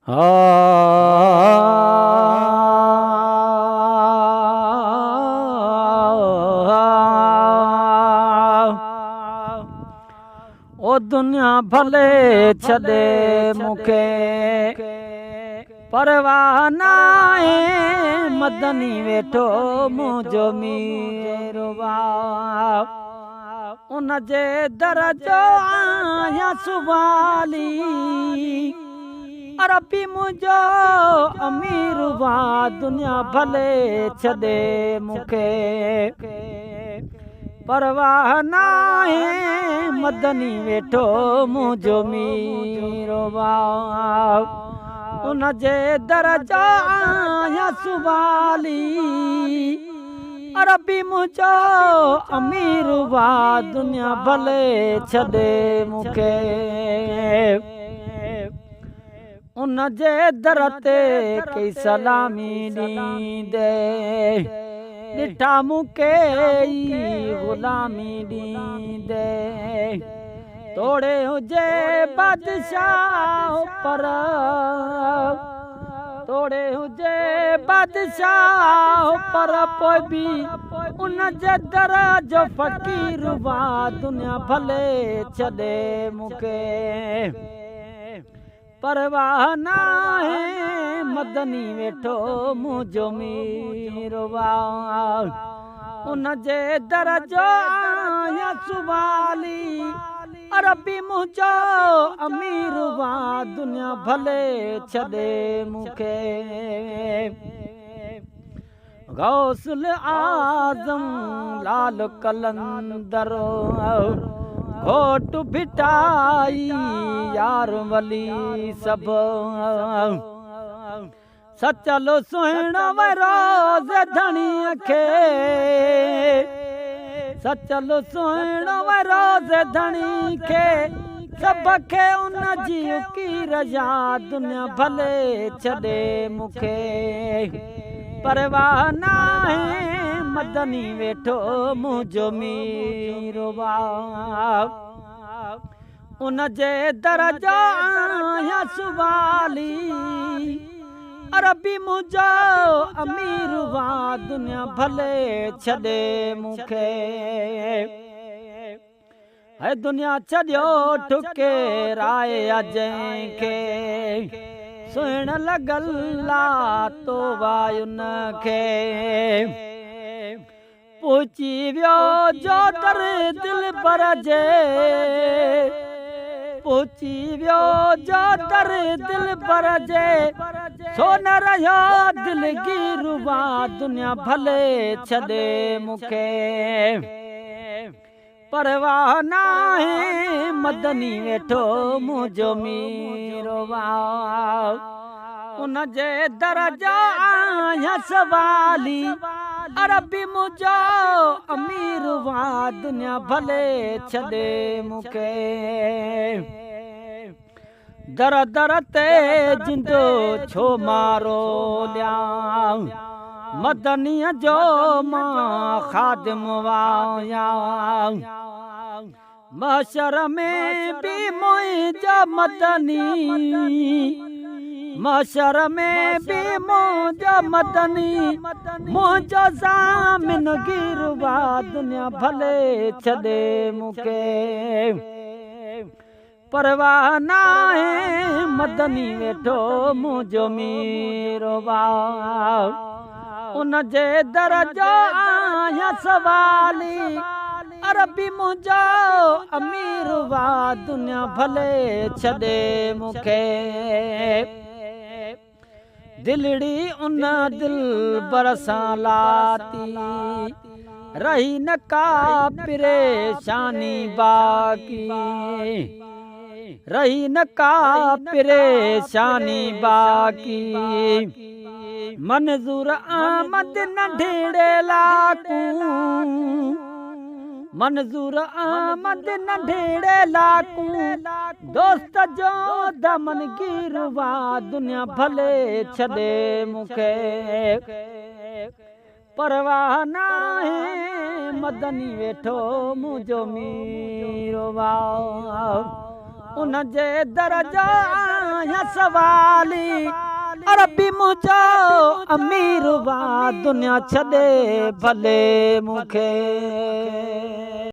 ओ दुनिया भले छॾे मूंखे परवाह नाहे मदनी वेठो मुंहिंजो मीरो उन जे दर जो आहियां सुवाली अरबी मुंहिंजो अमीर दुनिया भले छॾे मूंखे परवाह नाहे मदनी वेठो मुंहिंजो मीरो उन जे दर जो आहियां सुवाली अरबी मुंहिंजो अमीर दुनिया भले छॾे मूंखे उन जे दर ते कई सलामी ॾींदे ॾिठा मूंखे ग़ुलामी ॾींदे तोड़े हुजे बादशाह पर तोड़े हुजे बादशाह पर पोइ बि उन जे दर जो फ़क़ीर दुनिया भले छॾे मूंखे परवाह नाहे मदनी वेठो मुंहिंजो मीरो उन जे दर जो आहियां सुवाली अरबी मुंहिंजो अमीर दुनिया भले छॾे मूंखे गौसल आज़म लाल कलंदर घोट भिटाई यार वली सभु सचलो सुहिणो रोज़ धणीअ खे सचलो सुहिणो रोज़ धणी खे सभ खे उन जी उकीर जा दुनिया भले छॾे मूंखे परवाह नाहे मदनी वेठो मुंहिंजो मीरो उन जे दर जो आहियां सुवाली अरबी मुंहिंजो अमीर दुनिया भले छॾे मूंखे है दुनिया छॾियो ठुकेराए जंहिंखे सुहिण लॻल लातो वायुन खे पूची वियो जो दर दिल पर जे पूची वियो जो दर दिल पर जे सो न रहियो दिलगीर दुनिया भले छॾे मूंखे परवाह नाहे मदनी वेठो मुंहिंजो मीरो उन जे दर जो आहियां सवाली अरबी मुंहिंजो अमीर दुनिया भले छॾे मूंखे दर दर ते जिंदो छो मारो ॾियां मदनीअ जो मां खादिम वायां महशर में बि मुंहिंजो मदनी महशर में बि मुंहिंजो मदनी मुंहिंजो ज़ामिन गिरवा दुनिया भले छॾे मूंखे परवाह नाहे मदनी वेठो मुंहिंजो मीरो उन जे दर जो आहियां सवाली अरबी मुंहिंजो अमीर दुनिया भले छॾे मूंखे दिलड़ी उन दिल बरसां लाती रही न का परेशानी बाकी रही न का परेशानी बाकी मंज़ूर आमद नंढड़े लाकू मंज़ूर आमद नंढड़े लाकू दोस्त जो दमन गिरवा दुनिया भले छॾे मूंखे परवाह नाहे मदनी वेठो मुंहिंजो मीरो उन जे दर जो आहियां सवाली अरबी मुंहिंजो अमीर वा दुनिया छॾे भले मूंखे